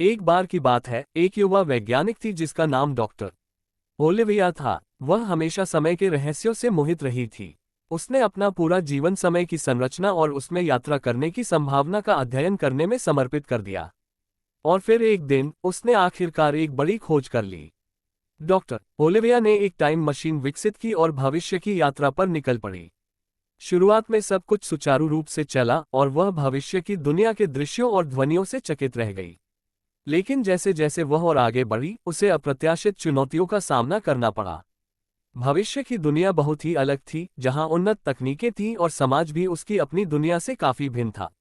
एक बार की बात है, एक युवा वैज्ञानिक थी जिसका नाम डॉक्टर ओलिविया था। वह हमेशा समय के रहस्यों से मोहित रही थी। उसने अपना पूरा जीवन समय की संरचना और उसमें यात्रा करने की संभावना का अध्ययन करने में समर्पित कर दिया। और फिर एक दिन उसने आखिरकार एक बड़ी खोज कर ली। डॉक्टर ओलिविया ने एक टाइम मशीन विकसित की और भविष्य की यात्रा पर निकल पड़ी। शुरुआत में सब कुछ सुचारू रूप से चला और वह भविष्य की दुनिया के दृश्यों और ध्वनियों से चकित रह गई। लेकिन जैसे जैसे वह और आगे बढ़ी, उसे अप्रत्याशित चुनौतियों का सामना करना पड़ा। भविष्य की दुनिया बहुत ही अलग थी, जहां उन्नत तकनीकें थीं और समाज भी उसकी अपनी दुनिया से काफी भिन्न था।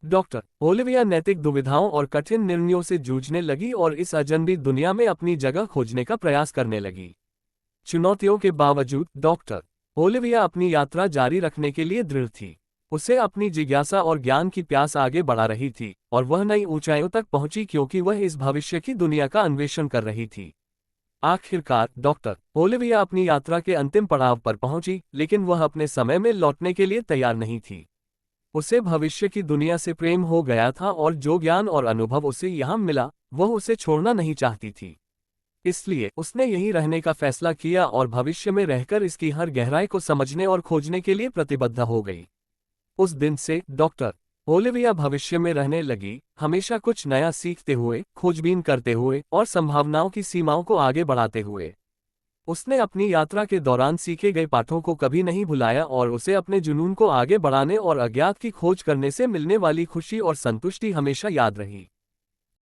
डॉक्टर ओलिविया नैतिक दुविधाओं और कठिन निर्णयों से जूझने लगी और इस अजनबी दुनिया में अपनी जगह खोजने का प्रयास करने लगी। चुनौतियों के बावजूद डॉक्टर ओलिविया अपनी यात्रा जारी रखने के लिए दृढ़ थी। उसे अपनी जिज्ञासा और ज्ञान की प्यास आगे बढ़ा रही थी और वह नई ऊंचाइयों तक पहुंची क्योंकि वह इस भविष्य की दुनिया का अन्वेषण कर रही थी। आखिरकार डॉक्टर ओलिविया अपनी यात्रा के अंतिम पड़ाव पर पहुंची, लेकिन वह अपने समय में लौटने के लिए तैयार नहीं थी। उसे भविष्य की दुनिया से प्रेम हो गया था और जो ज्ञान और अनुभव उसे यहाँ मिला, वह उसे छोड़ना नहीं चाहती थी। इसलिए उसने यहीं रहने का फैसला किया और भविष्य में रहकर इसकी हर गहराई को समझने और खोजने के लिए प्रतिबद्ध हो गई। उस दिन से डॉक्टर ओलिविया भविष्य में रहने लगी, हमेशा कुछ नया सीखते हुए, खोजबीन करते हुए और संभावनाओं की सीमाओं को आगे बढ़ाते हुए। उसने अपनी यात्रा के दौरान सीखे गए पाठों को कभी नहीं भुलाया और उसे अपने जुनून को आगे बढ़ाने और अज्ञात की खोज करने से मिलने वाली खुशी और संतुष्टि हमेशा याद रही।